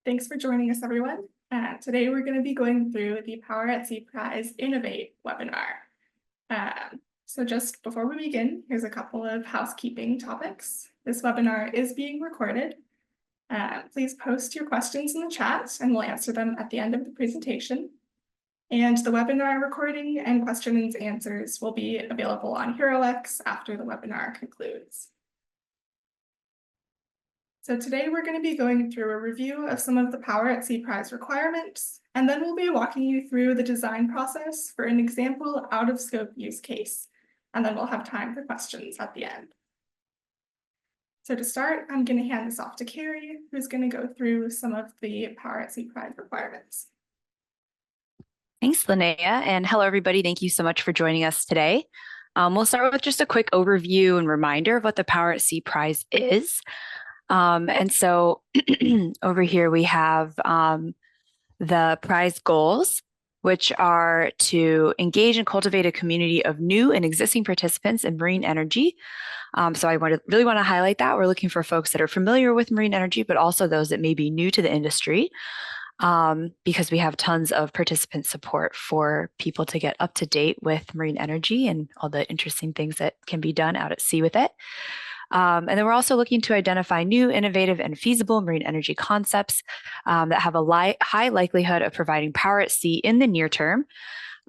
Thanks for joining us, everyone. Today we're going to be going through the Power at Sea Prize Innovate webinar. So just before we begin, here's a couple of housekeeping topics. This webinar is being recorded. Please post your questions in the chat and we'll answer them at the end of the presentation. And the webinar recording and questions and answers will be available on HeroX after the webinar concludes. So today we're going to be going through a review of some of the Power at Sea Prize requirements, and then we'll be walking you through the design process for an example out-of-scope use case, and then we'll have time for questions at the end. So to start, I'm going to hand this off to Carrie, who's going to go through some of the Power at Sea Prize requirements. Thanks, Linnea, and hello, everybody. Thank you so much for joining us today. We'll start with just a quick overview and reminder of what the Power at Sea Prize is. And so over here we have the prize goals, which are to engage and cultivate a community of new and existing participants in marine energy. So I really want to highlight that. We're looking for folks that are familiar with marine energy, but also those that may be new to the industry, because we have tons of participant support for people to get up to date with marine energy and all the interesting things that can be done out at sea with it. And then we're also looking to identify new, innovative, and feasible marine energy concepts that have a high likelihood of providing power at sea in the near term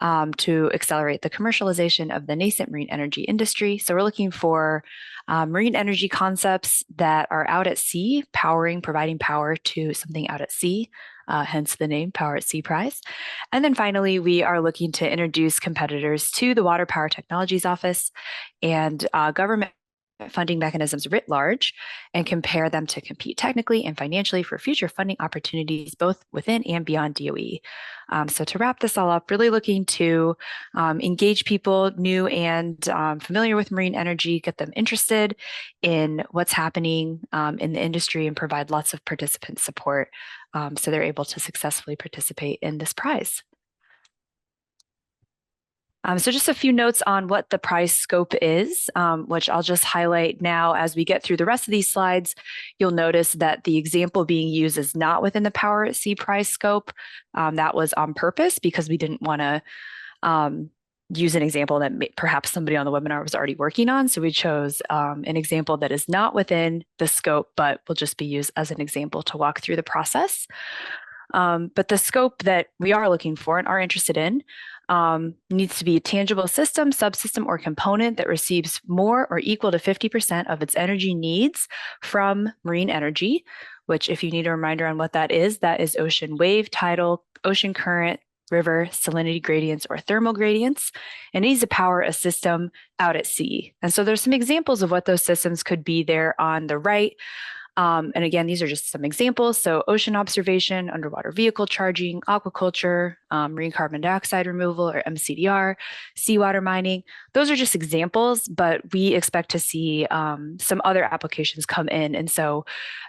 to accelerate the commercialization of the nascent marine energy industry. So we're looking for marine energy concepts that are out at sea, providing power to something out at sea, hence the name Power at Sea Prize. And then finally, we are looking to introduce competitors to the Water Power Technologies Office and government funding mechanisms writ large and compare them to compete technically and financially for future funding opportunities, both within and beyond DOE. So to wrap this all up, really looking to engage people new and familiar with marine energy, get them interested in what's happening in the industry and provide lots of participant support so they're able to successfully participate in this prize. So just a few notes on what the prize scope is, which I'll just highlight now as we get through the rest of these slides. You'll notice that the example being used is not within the Power at Sea prize scope. That was on purpose because we didn't want to use an example that perhaps somebody on the webinar was already working on. So we chose an example that is not within the scope, but will just be used as an example to walk through the process. But the scope that we are looking for and are interested in needs to be a tangible system, subsystem, or component that receives more or equal to 50% of its energy needs from marine energy, which, if you need a reminder on what that is ocean wave, tidal, ocean current, river, salinity gradients, or thermal gradients, and it needs to power a system out at sea. And so there's some examples of what those systems could be there on the right. And again, these are just some examples. So ocean observation, underwater vehicle charging, aquaculture, marine carbon dioxide removal or MCDR, seawater mining. Those are just examples, but we expect to see some other applications come in. And so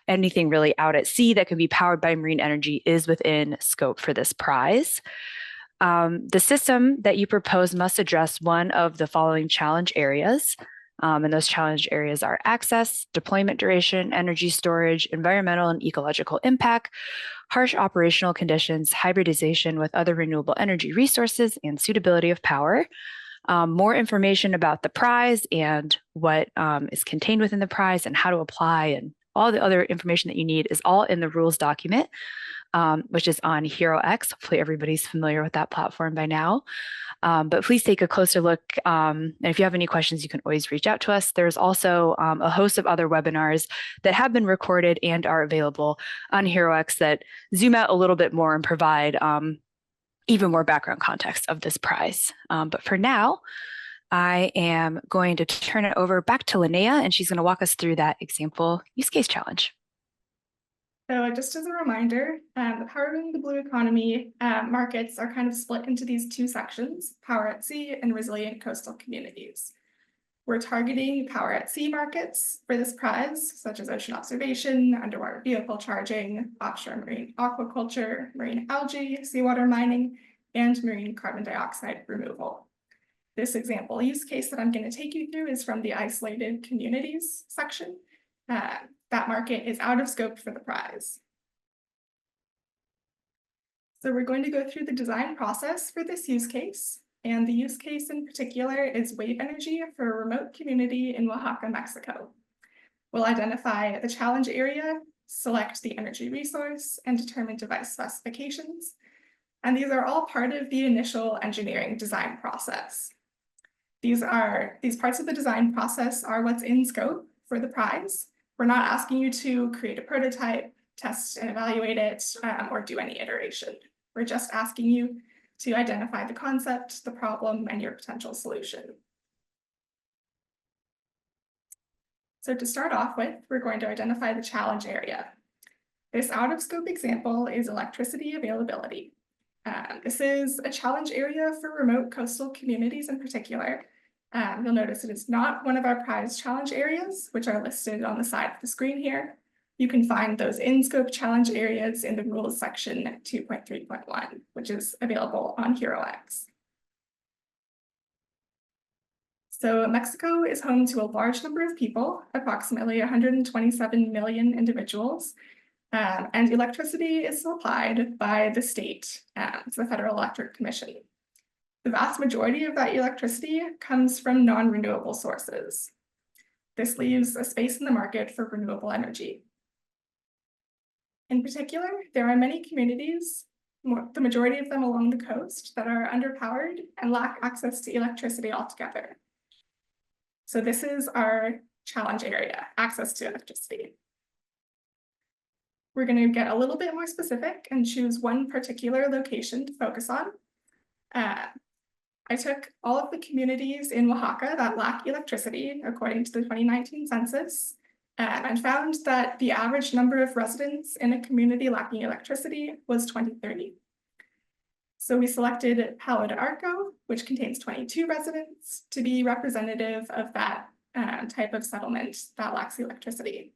anything really out at sea that can be powered by marine energy is within scope for this prize. The system that you propose must address one of the following challenge areas. And those challenge areas are access, deployment duration, energy storage, environmental and ecological impact, harsh operational conditions, hybridization with other renewable energy resources, and suitability of power. More information about the prize and what is contained within the prize and how to apply and all the other information that you need is all in the rules document, which is on HeroX. Hopefully everybody's familiar with that platform by now. But please take a closer look. And if you have any questions, you can always reach out to us. There's also a host of other webinars that have been recorded and are available on HeroX that zoom out a little bit more and provide even more background context of this prize. But for now, I am going to turn it over back to Linnea, and she's going to walk us through that example use case challenge. So just as a reminder, the powering the blue economy markets are kind of split into these two sections, power at sea and resilient coastal communities. We're targeting power at sea markets for this prize, such as ocean observation, underwater vehicle charging, offshore marine aquaculture, marine algae, seawater mining, and marine carbon dioxide removal. This example use case that I'm going to take you through is from the isolated communities section. That market is out of scope for the prize. So we're going to go through the design process for this use case. And the use case in particular is wave energy for a remote community in Oaxaca, Mexico. We'll identify the challenge area, select the energy resource, and determine device specifications. And these are all part of the initial engineering design process. These parts of the design process are what's in scope for the prize. We're not asking you to create a prototype, test and evaluate it, or do any iteration. We're just asking you to identify the concept, the problem, and your potential solution. So to start off with, we're going to identify the challenge area. This out-of-scope example is electricity availability. This is a challenge area for remote coastal communities in particular. You'll notice it is not one of our prize challenge areas, which are listed on the side of the screen here. You can find those in-scope challenge areas in the rules section 2.3.1, which is available on HeroX. So Mexico is home to a large number of people, approximately 127 million individuals, and electricity is supplied by the state, the Federal Electric Commission. The vast majority of that electricity comes from non-renewable sources. This leaves a space in the market for renewable energy. In particular, there are many communities, the majority of them along the coast, that are underpowered and lack access to electricity altogether. So this is our challenge area, access to electricity. We're going to get a little bit more specific and choose one particular location to focus on. I took all of the communities in Oaxaca that lack electricity according to the 2019 census, and found that the average number of residents in a community lacking electricity was 2030. So we selected Palo de Arco, which contains 22 residents, to be representative of that type of settlement that lacks electricity.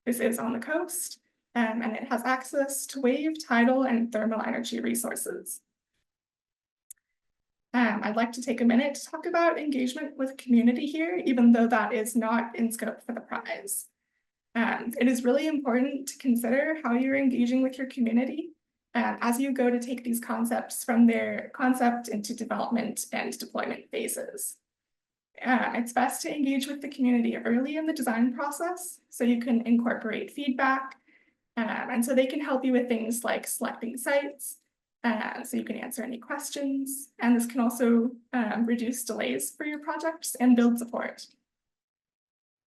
This is on the coast, and it has access to wave, tidal, and thermal energy resources. I'd like to take a minute to talk about engagement with community here, even though that is not in scope for the prize. It is really important to consider how you're engaging with your community as you go to take these concepts from their concept into development and deployment phases. It's best to engage with the community early in the design process so you can incorporate feedback, and so they can help you with things like selecting sites, so you can answer any questions, and this can also reduce delays for your projects and build support.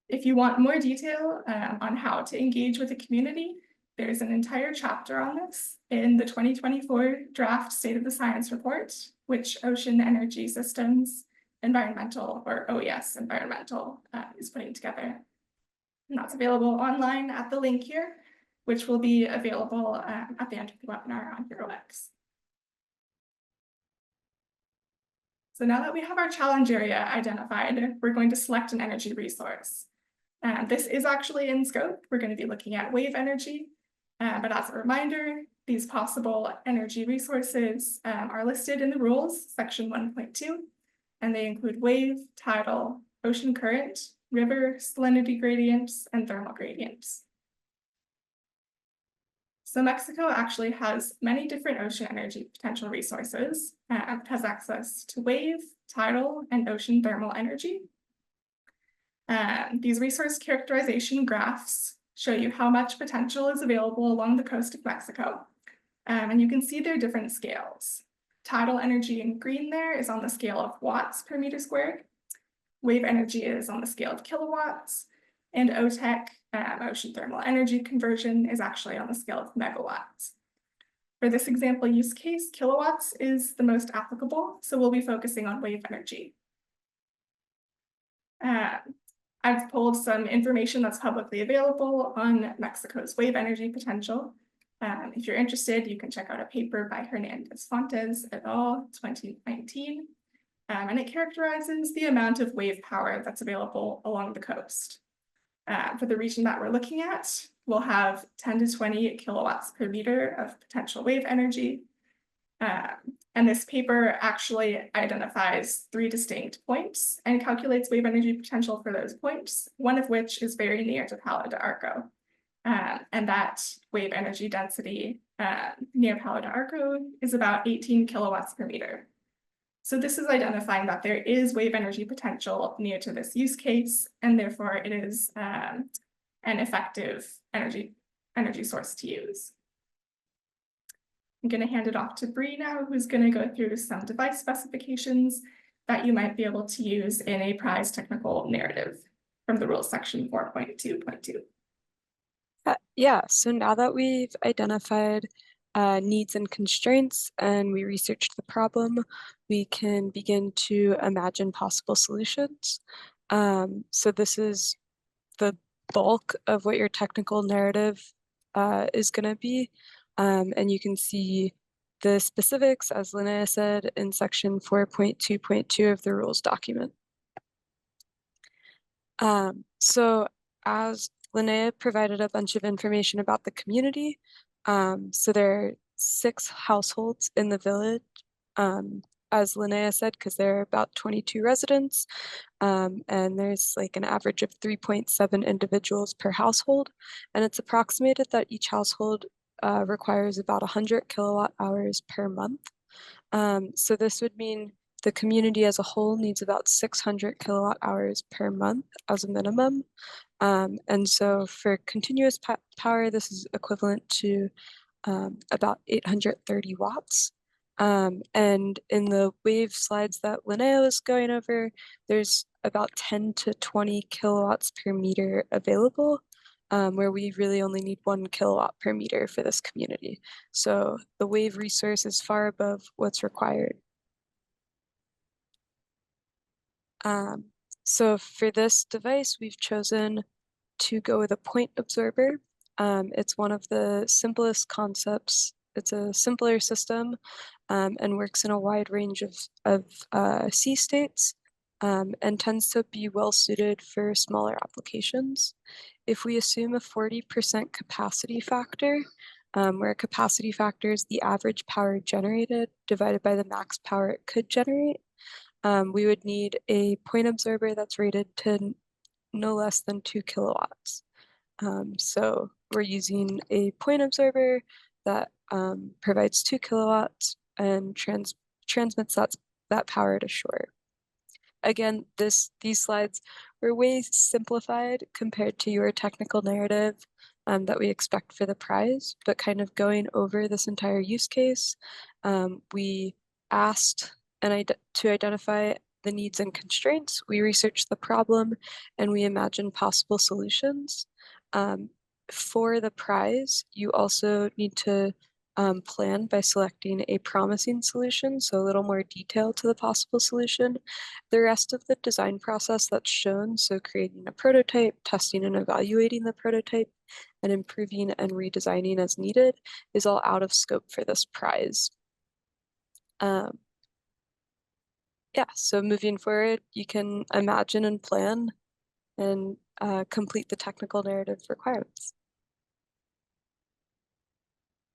If you want more detail on how to engage with the community, there's an entire chapter on this in the 2024 draft State of the Science report, which Ocean Energy Systems Environmental, or OES Environmental, is putting together. And that's available online at the link here, which will be available at the end of the webinar on HeroX. So now that we have our challenge area identified, we're going to select an energy resource. This is actually in scope. We're going to be looking at wave energy, but as a reminder, these possible energy resources are listed in the rules, section 1.2, and they include wave, tidal, ocean current, river, salinity gradients, and thermal gradients. So Mexico actually has many different ocean energy potential resources. It has access to wave, tidal, and ocean thermal energy. These resource characterization graphs show you how much potential is available along the coast of Mexico. And you can see their different scales. Tidal energy in green there is on the scale of watts per meter squared. Wave energy is on the scale of kilowatts. And OTEC, ocean thermal energy conversion, is actually on the scale of megawatts. For this example use case, kilowatts is the most applicable, so we'll be focusing on wave energy. I've pulled some information that's publicly available on Mexico's wave energy potential. If you're interested, you can check out a paper by Hernandez Fontes et al. 2019, and it characterizes the amount of wave power that's available along the coast. For the region that we're looking at, we'll have 10 to 20 kilowatts per meter of potential wave energy. And this paper actually identifies 3 distinct points and calculates wave energy potential for those points, one of which is very near to Palo de Arco. And that wave energy density near Palo d'Arco is about 18 kilowatts per meter. So this is identifying that there is wave energy potential near to this use case, and therefore it is an effective energy source to use. I'm going to hand it off to Bree now, who's going to go through some device specifications that you might be able to use in a prize technical narrative from the rules section 4.2.2. Yeah, so now that we've identified needs and constraints and we researched the problem, we can begin to imagine possible solutions. So this is the bulk of what your technical narrative is going to be. And you can see the specifics, as Linnea said, in section 4.2.2 of the rules document. So as Linnea provided a bunch of information about the community, so there are 6 households in the village, as Linnea said, because there are about 22 residents, and there's like an average of 3.7 individuals per household, and it's approximated that each household requires about 100 kilowatt hours per month. So this would mean the community as a whole needs about 600 kilowatt hours per month as a minimum. And so for continuous power, this is equivalent to about 830 watts. And in the wave slides that Linnea was going over, there's about 10 to 20 kilowatts per meter available, where we really only need 1 kilowatt per meter for this community. So the wave resource is far above what's required. So for this device, we've chosen to go with a point absorber. It's one of the simplest concepts. It's a simpler system and works in a wide range of sea states and tends to be well suited for smaller applications. If we assume a 40% capacity factor, where capacity factor is the average power generated divided by the max power it could generate, we would need a point absorber that's rated to no less than 2 kilowatts. So we're using a point absorber that provides 2 kilowatts and transmits that power to shore. Again, these slides were way simplified compared to your technical narrative that we expect for the prize, but kind of going over this entire use case, we asked to identify the needs and constraints, we researched the problem, and we imagined possible solutions. For the prize, you also need to plan by selecting a promising solution, so a little more detail to the possible solution. The rest of the design process that's shown, so creating a prototype, testing and evaluating the prototype, and improving and redesigning as needed, is all out of scope for this prize. Yeah, so moving forward, you can imagine and plan and complete the technical narrative requirements.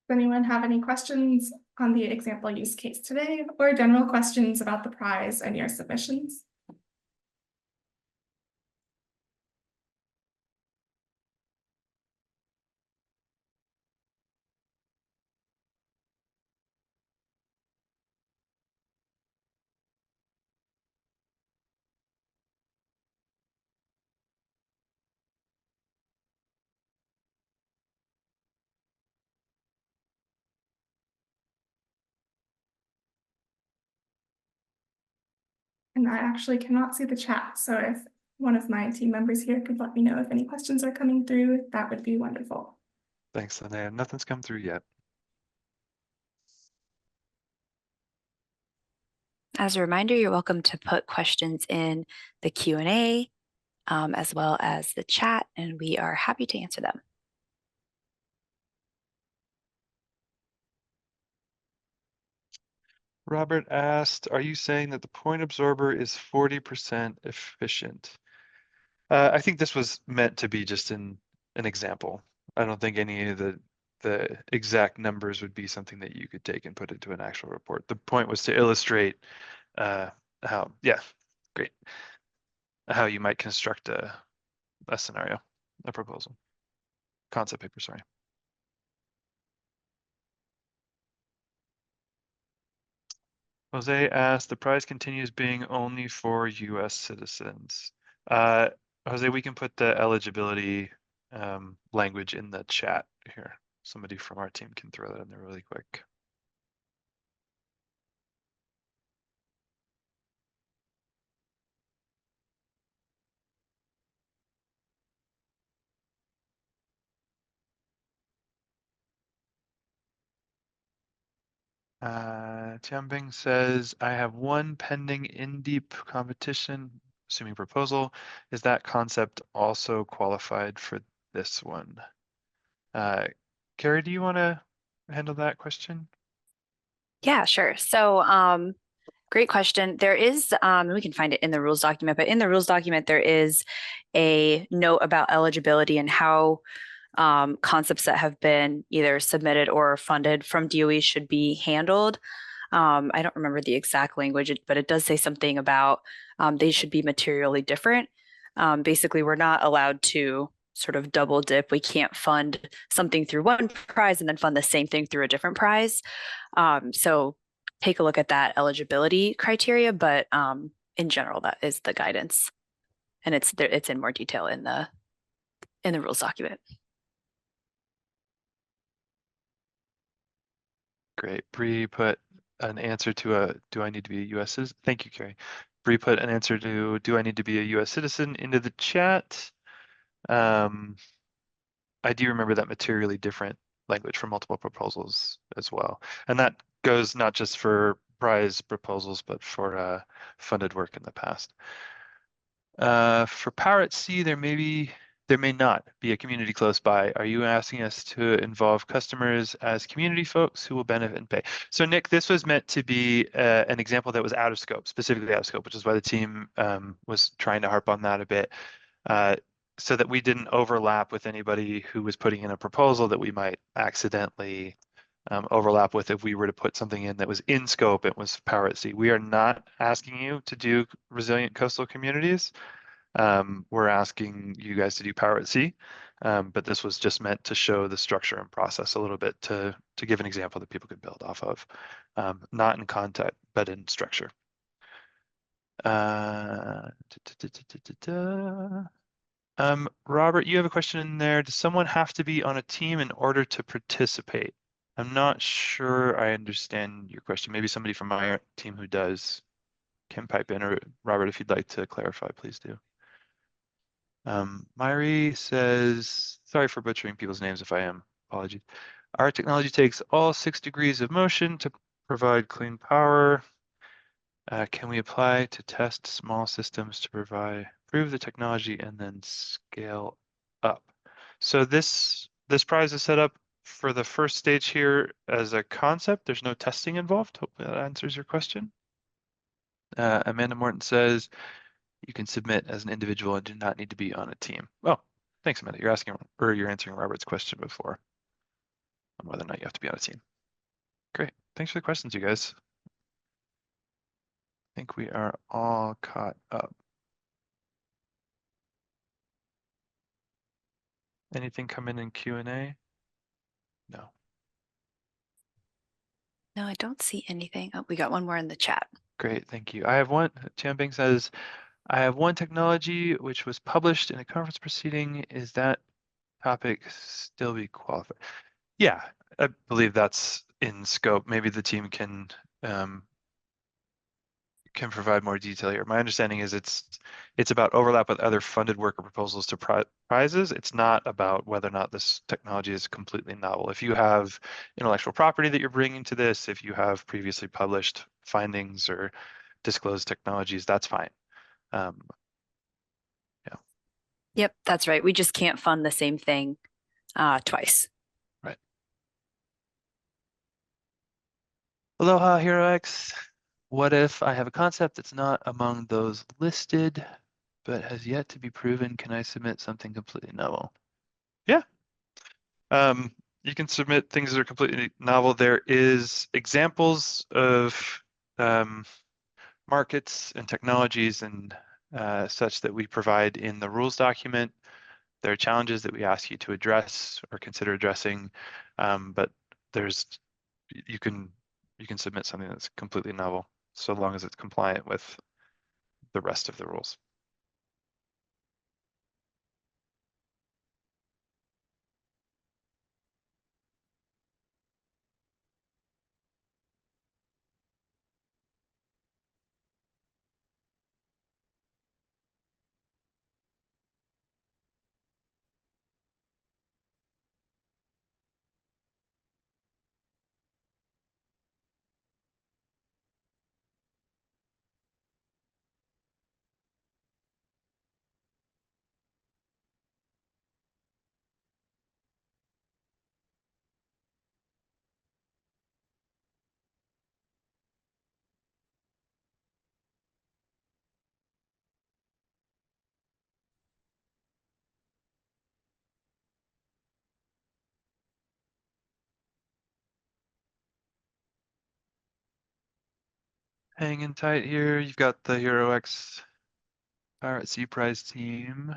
Does anyone have any questions on the example use case today, or general questions about the prize and your submissions? And I actually cannot see the chat, so if one of my team members here could let me know if any questions are coming through, that would be wonderful. Thanks, Linnea. Nothing's come through yet. As a reminder, you're welcome to put questions in the Q&A as well as the chat, and we are happy to answer them. Robert asked, are you saying that the point absorber is 40% efficient? I think this was meant to be just an example. I don't think any of the exact numbers would be something that you could take and put into an actual report. The point was to illustrate how you might construct a scenario, a proposal. concept paper, sorry. Jose asked, the prize continues being only for US citizens. Jose, we can put the eligibility language in the chat here. Somebody from our team can throw that in there really quick. Tianbing says, I have one pending in-deep competition, assuming proposal. Is that concept also qualified for this one? Carrie, do you want to handle that question? Yeah, sure. So great question. There is, we can find it in the rules document, but in the rules document, there is a note about eligibility and how concepts that have been either submitted or funded from DOE should be handled. I don't remember the exact language, but it does say something about they should be materially different. Basically, we're not allowed to sort of double dip. We can't fund something through one prize and then fund the same thing through a different prize. So take a look at that eligibility criteria, but in general, that is the guidance. And it's in more detail in the rules document. Great. Bree put an answer to do I need to be a US citizen? Thank you, Carrie. Bree put an answer to do I need to be a US citizen into the chat. I do remember that materially different language for multiple proposals as well. And that goes not just for prize proposals, but for funded work in the past. For Power at Sea, there may not be a community close by. Are you asking us to involve customers as community folks who will benefit and pay? So Nick, this was meant to be an example that was out of scope, specifically out of scope, which is why the team was trying to harp on that a bit, so that we didn't overlap with anybody who was putting in a proposal that we might accidentally overlap with if we were to put something in that was in scope. It was Power at Sea. We are not asking you to do resilient coastal communities. We're asking you guys to do Power at Sea, but this was just meant to show the structure and process a little bit to give an example that people could build off of, not in content, but in structure. Robert, you have a question in there. Does someone have to be on a team in order to participate? I'm not sure I understand your question. Maybe somebody from my team who does can pipe in, or Robert, if you'd like to clarify, please do. Myri says, sorry for butchering people's names if I am, apologies. Our technology takes all 6 degrees of motion to provide clean power. Can we apply to test small systems to prove the technology and then scale up? So this prize is set up for the first stage here as a concept. There's no testing involved. Hopefully that answers your question. Amanda Morton says, you can submit as an individual and do not need to be on a team. Oh, thanks, Amanda. You're answering Robert's question before on whether or not you have to be on a team. Great. Thanks for the questions, you guys. I think we are all caught up. Anything come in Q&A? No. No, I don't see anything. Oh, we got one more in the chat. Great, thank you. I have one. Tianbing says, I have one technology which was published in a conference proceeding. Is that topic still be qualified? Yeah, I believe that's in scope. Maybe the team can provide more detail here. My understanding is it's about overlap with other funded work or proposals to prizes. It's not about whether or not this technology is completely novel. If you have intellectual property that you're bringing to this, if you have previously published findings or disclosed technologies, that's fine. Yeah. Yep, that's right. We just can't fund the same thing twice. Right. Aloha, HeroX. What if I have a concept that's not among those listed, but has yet to be proven? Can I submit something completely novel? Yeah. You can submit things that are completely novel. There is examples of markets and technologies and such that we provide in the rules document. there are challenges that we ask you to address or consider addressing, but you can submit something that's completely novel, so long as it's compliant with the rest of the rules. Hanging tight here. You've got the HeroX Power at Sea Prize team.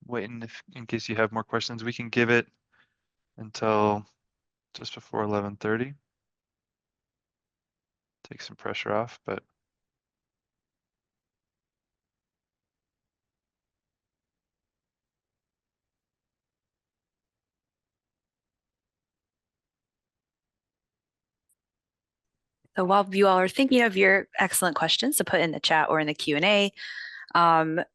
Waiting in case you have more questions. We can give it until just before 11:30. Take some pressure off, but So while you all are thinking of your excellent questions to put in the chat or in the Q&A,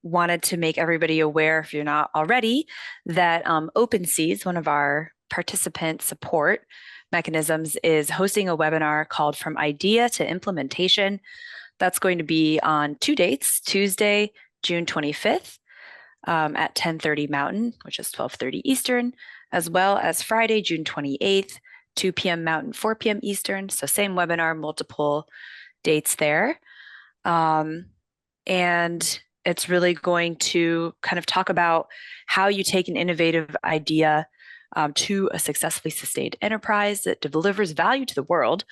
wanted to make everybody aware, if you're not already, that OpenSeas, one of our participant support mechanisms, is hosting a webinar called From Idea to Implementation. That's going to be on 2 dates, Tuesday, June 25th at 10:30 Mountain, which is 12:30 Eastern, as well as Friday, June 28th, 2 p.m. Mountain, 4 p.m. Eastern. So same webinar, multiple dates there. And it's really going to kind of talk about how you take an innovative idea to a successfully sustained enterprise that delivers value to the world.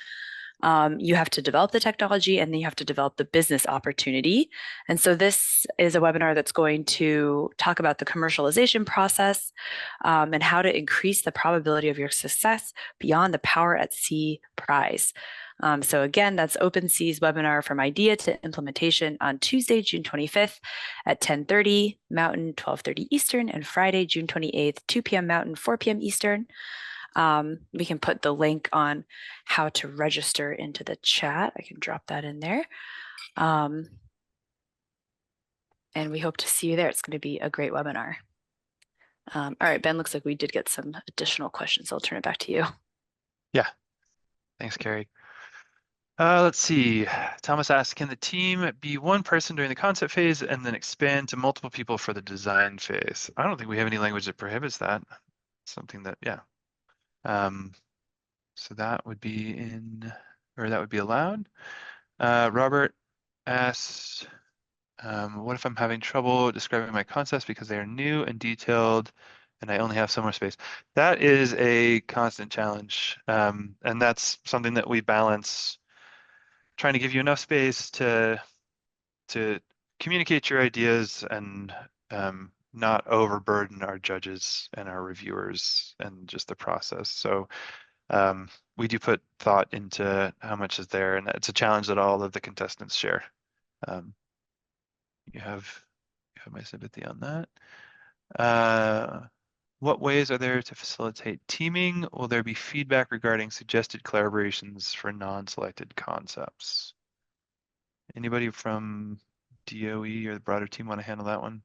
You have to develop the technology and then you have to develop the business opportunity. And so this is a webinar that's going to talk about the commercialization process and how to increase the probability of your success beyond the Power at Sea prize. So again, that's OpenSea's webinar From Idea to Implementation on Tuesday, June 25th at 10:30 Mountain, 12:30 Eastern, and Friday, June 28th, 2 p.m. Mountain, 4 p.m. Eastern. We can put the link on how to register into the chat. I can drop that in there. And we hope to see you there. It's going to be a great webinar. All right, Ben, looks like we did get some additional questions. I'll turn it back to you. yeah. Thanks, Carrie. Let's see. Thomas asked, can the team be one person during the concept phase and then expand to multiple people for the design phase? I don't think we have any language that prohibits that. Something that, yeah. So that would be that would be allowed. Robert asks, what if I'm having trouble describing my concepts because they are new and detailed and I only have so much space? That is a constant challenge. And that's something that we balance, trying to give you enough space to communicate your ideas and not overburden our judges and our reviewers and just the process. So we do put thought into how much is there, and it's a challenge that all of the contestants share. You have my sympathy on that. What ways are there to facilitate teaming? Will there be feedback regarding suggested collaborations for non-selected concepts? Anybody from DOE or the broader team want to handle that one?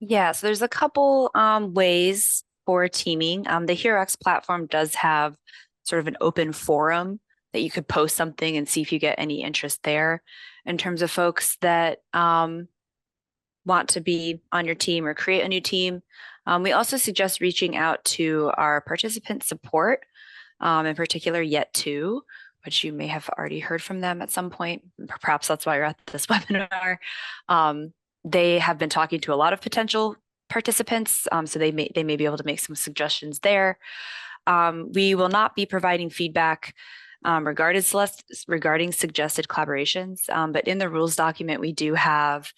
Yeah, so there's a couple ways for teaming. The HeroX platform does have sort of an open forum that you could post something and see if you get any interest there in terms of folks that want to be on your team or create a new team. We also suggest reaching out to our participant support, in particular Yet2, which you may have already heard from them at some point. Perhaps that's why you're at this webinar. They have been talking to a lot of potential participants, so they may be able to make some suggestions there. We will not be providing feedback regarding suggested collaborations, but in the rules document, we do have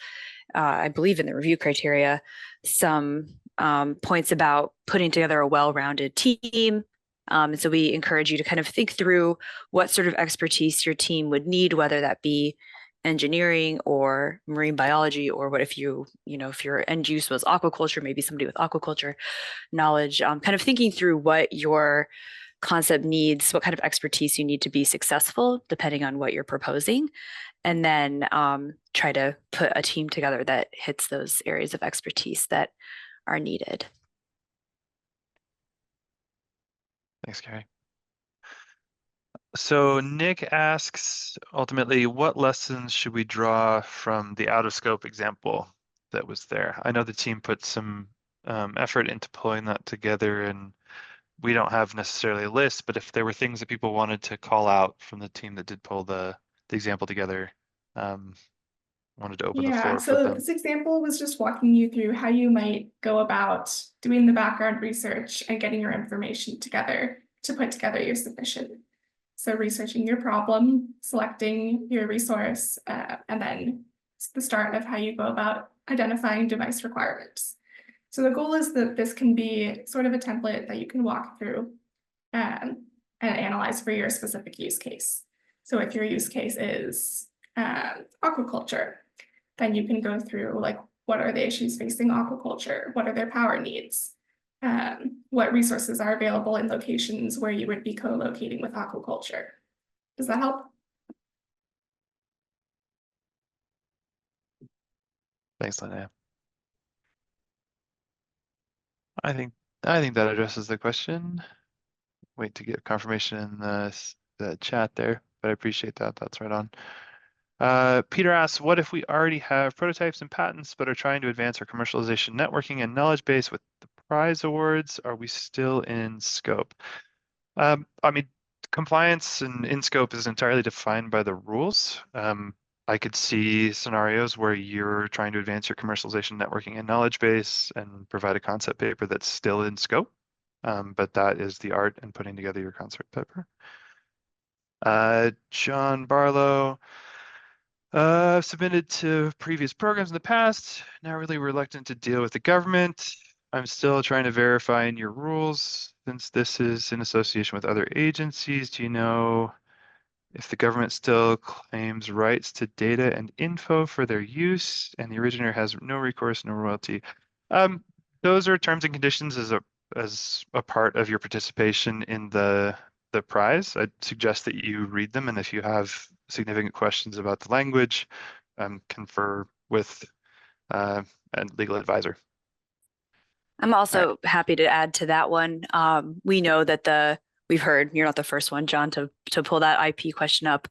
I believe in the review criteria, some points about putting together a well-rounded team. And so we encourage you to kind of think through what sort of expertise your team would need, whether that be engineering or marine biology, or what if if your end use was aquaculture, maybe somebody with aquaculture knowledge, kind of thinking through what your concept needs, what kind of expertise you need to be successful, depending on what you're proposing, and then try to put a team together that hits those areas of expertise that are needed. Thanks, Carrie. So Nick asks, ultimately, what lessons should we draw from the out of scope example that was there? I know the team put some effort into pulling that together, and we don't have necessarily a list, but if there were things that people wanted to call out from the team that did pull the example together, wanted to open the Yeah, floor for so them. this example was just walking you through how you might go about doing the background research and getting your information together to put together your submission. So researching your problem, selecting your resource, and then it's the start of how you go about identifying device requirements. So the goal is that this can be sort of a template that you can walk through and analyze for your specific use case. So if your use case is aquaculture, then you can go through like, what are the issues facing aquaculture? What are their power needs? What resources are available in locations where you would be co-locating with aquaculture? Does that help? Thanks, Linnea. I think that addresses the question. Wait to get confirmation in the chat there, but I appreciate that. That's right on. Peter asks, what if we already have prototypes and patents, but are trying to advance our commercialization networking and knowledge base with the prize awards? Are we still in scope? I mean, compliance and in scope is entirely defined by the rules. I could see scenarios where you're trying to advance your commercialization networking and knowledge base and provide a concept paper that's still in scope. But that is the art in putting together your concept paper. John Barlow, I've submitted to previous programs in the past, now really reluctant to deal with the government. I'm still trying to verify in your rules, since this is in association with other agencies. Do you know if the government still claims rights to data and info for their use, and the originator has no recourse, no royalty? Those are terms and conditions as a part of your participation in the prize. I'd suggest that you read them, and if you have significant questions about the language, confer with a legal advisor. I'm also happy to add to that one. We know that we've heard, you're not the first one, John, to pull that IP question up.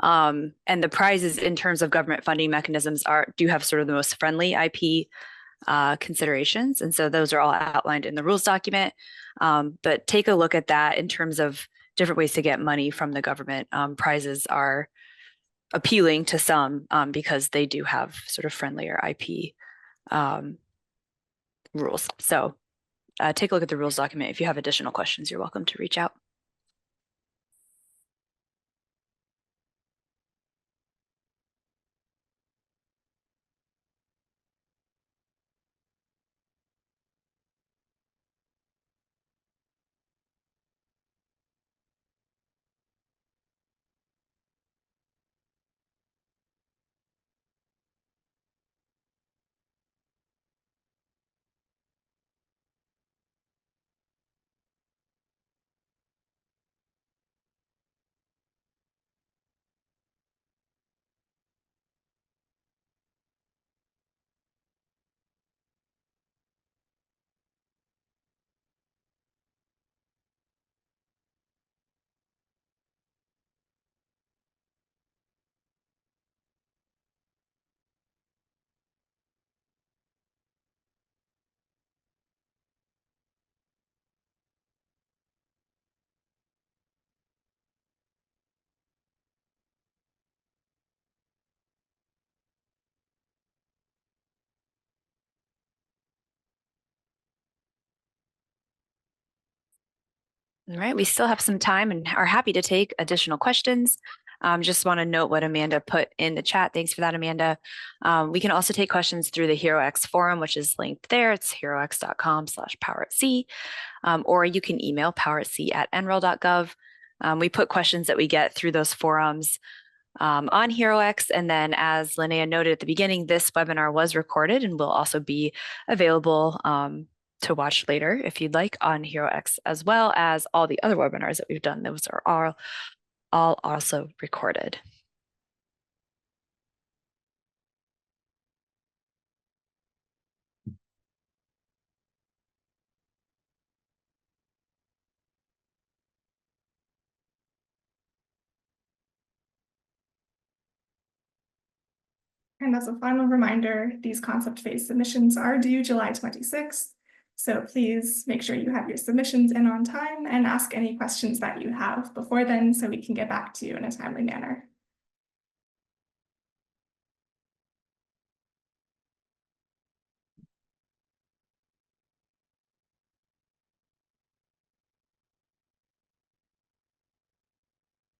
And the prizes in terms of government funding mechanisms do have sort of the most friendly IP considerations. And so those are all outlined in the rules document. But take a look at that in terms of different ways to get money from the government. Prizes are appealing to some because they do have sort of friendlier IP rules. So take a look at the rules document. If you have additional questions, you're welcome to reach out. All right, we still have some time and are happy to take additional questions. Just want to note what Amanda put in the chat. Thanks for that, Amanda. We can also take questions through the HeroX forum, which is linked there. It's herox.com/power@c, or you can email power@c@nrel.gov. We put questions that we get through those forums on HeroX. And then, as Linnea noted at the beginning, this webinar was recorded and will also be available to watch later if you'd like on HeroX, as well as all the other webinars that we've done. Those are all also recorded. And as a final reminder, these concept phase submissions are due July 26th. So please make sure you have your submissions in on time and ask any questions that you have before then so we can get back to you in a timely manner.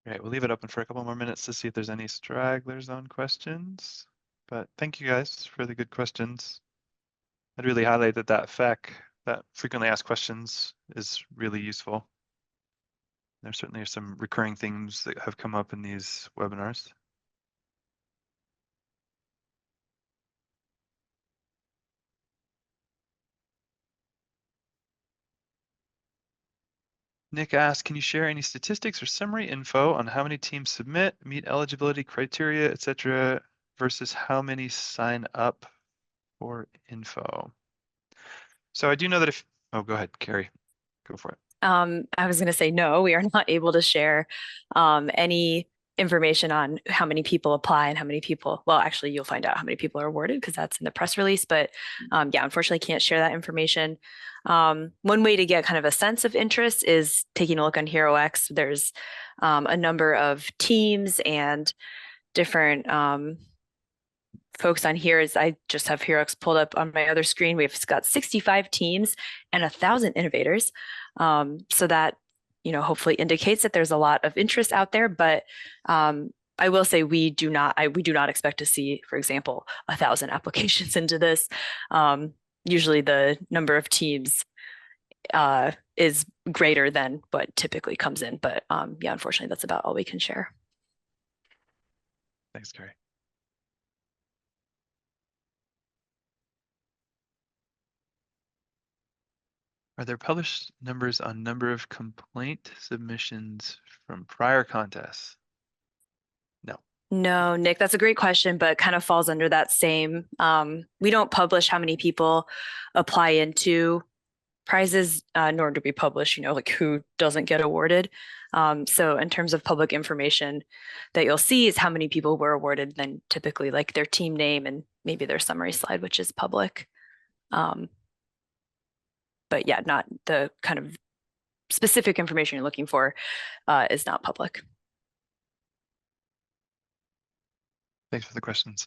All right, we'll leave it open for a couple more minutes to see if there's any stragglers on questions. But thank you guys for the good questions. I'd really highlight that FAQ, that frequently asked questions, is really useful. There certainly are some recurring themes that have come up in these webinars. Nick asked, can you share any statistics or summary info on how many teams submit, meet eligibility criteria, etc., versus how many sign up for info? So I do know that if, oh, go ahead, Carrie, go for it. I was going to say, no, we are not able to share any information on how many people apply and how many people, well, actually, you'll find out how many people are awarded because that's in the press release. But yeah, unfortunately, can't share that information. One way to get kind of a sense of interest is taking a look on HeroX. There's a number of teams and different folks on here. Is I just have HeroX pulled up on my other screen. We've got 65 teams and 1,000 innovators. So that, hopefully indicates that there's a lot of interest out there, but I will say we do not expect to see, for example, 1,000 applications into this. Usually the number of teams is greater than what typically comes in, but yeah, unfortunately, that's about all we can share. Thanks, Carrie. Are there published numbers on number of complaint submissions from prior contests? No. No, Nick, that's a great question, but kind of falls under that same. We don't publish how many people apply into prizes, nor do we publish, like who doesn't get awarded. So in terms of public information that you'll see is how many people were awarded, then typically like their team name and maybe their summary slide, which is public. But yeah, not the kind of specific information you're looking for is not public. Thanks for the questions.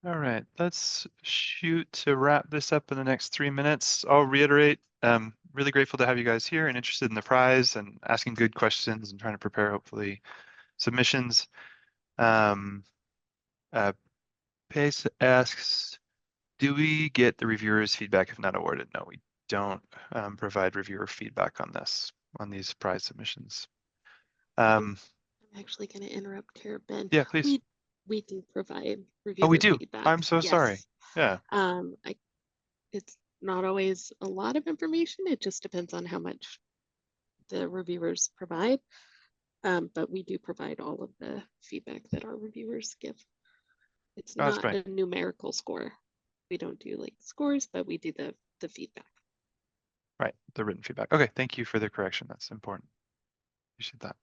All right, let's shoot to wrap this up in the next 3 minutes. I'll reiterate, really grateful to have you guys here and interested in the prize and asking good questions and trying to prepare, hopefully, submissions. Pace asks, do we get the reviewer's feedback if not awarded? No, we don't provide reviewer feedback on these prize submissions. I'm actually going to interrupt here, Ben. Yeah, please. We do provide reviewer Oh, we do. feedback. I'm so sorry. Yes. Yeah. It's not always a lot of information. It just depends on how much the reviewers provide. But we do provide all of the feedback that our reviewers give. It's Oh, that's not great. a numerical score. We don't do like scores, but we do the feedback. Right, the written feedback. Okay, thank you for the correction. That's important. Appreciate that.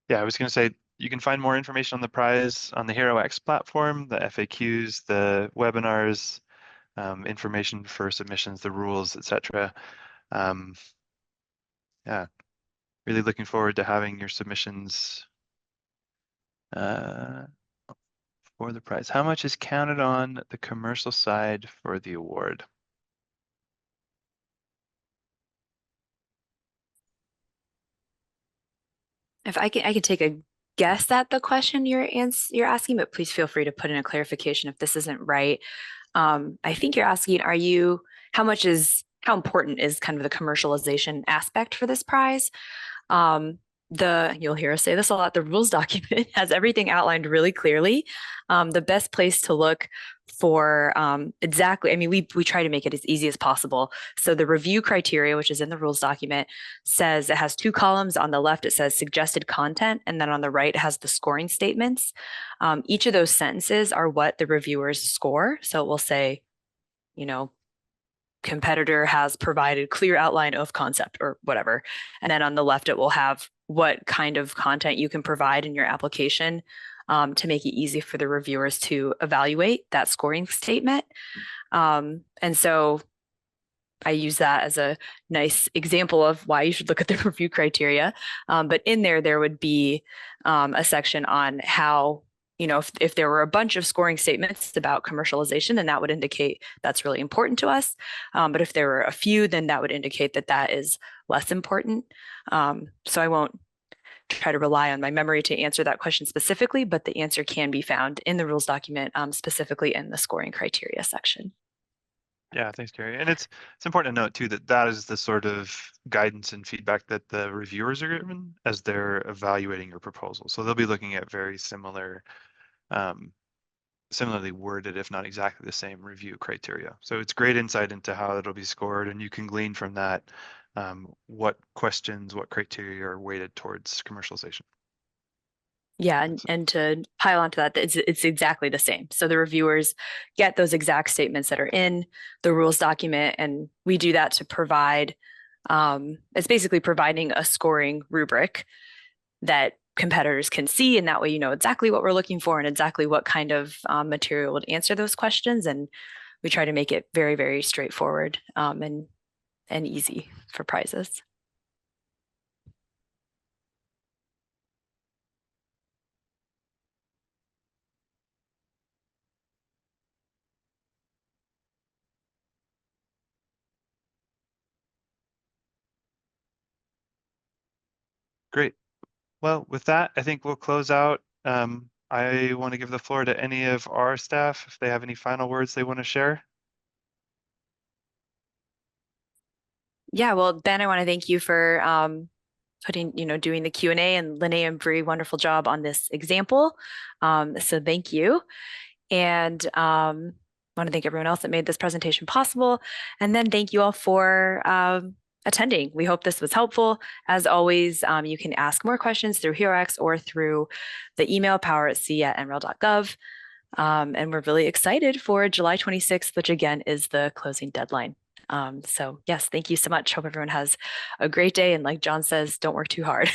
Yeah, I was going to say you can find more information on the prize on the HeroX platform, the FAQs, the webinars, information for submissions, the rules, etc. Yeah, really looking forward to having your submissions for the prize. How much is counted on the commercial side for the award? If I can take a guess at the question you're asking, but please feel free to put in a clarification if this isn't right. I think you're asking, how important is kind of the commercialization aspect for this prize? You'll hear us say this a lot, the rules document has everything outlined really clearly. The best place to look for exactly, I mean, we try to make it as easy as possible. So the review criteria, which is in the rules document, says it has 2 columns. On the left, it says suggested content, and then on the right, it has the scoring statements. Each of those sentences are what the reviewers score. So it will say, you know, competitor has provided clear outline of concept or whatever. And then on the left, it will have what kind of content you can provide in your application to make it easy for the reviewers to evaluate that scoring statement. And so I use that as a nice example of why you should look at the review criteria. But in there would be a section on how, if there were a bunch of scoring statements about commercialization, then that would indicate that's really important to us. But if there were a few, then that would indicate that that is less important. So I won't try to rely on my memory to answer that question specifically, but the answer can be found in the rules document, specifically in the scoring criteria section. Yeah, thanks, Carrie. And it's important to note too that that is the sort of guidance and feedback that the reviewers are given as they're evaluating your proposal. So they'll be looking at very similar, similarly worded, if not exactly the same review criteria. So it's great insight into how it'll be scored, and you can glean from that what questions, what criteria are weighted towards commercialization. Yeah, and to pile onto that, it's exactly the same. So the reviewers get those exact statements that are in the rules document, and we do that to provide, it's basically providing a scoring rubric that competitors can see, and that way you know exactly what we're looking for and exactly what kind of material would answer those questions. And we try to make it very, very straightforward and easy for prizes. Great. Well, with that, I think we'll close out. I want to give the floor to any of our staff if they have any final words they want to share. Yeah, well, Ben, I want to thank you for doing the Q&A, and Linnea and Bree, wonderful job on this example. So thank you. And I want to thank everyone else that made this presentation possible. And then thank you all for attending. We hope this was helpful. As always, you can ask more questions through HeroX or through the email poweratc@nrel.gov. And we're really excited for July 26th, which again is the closing deadline. So yes, thank you so much. Hope everyone has a great day. And like John says, don't work too hard.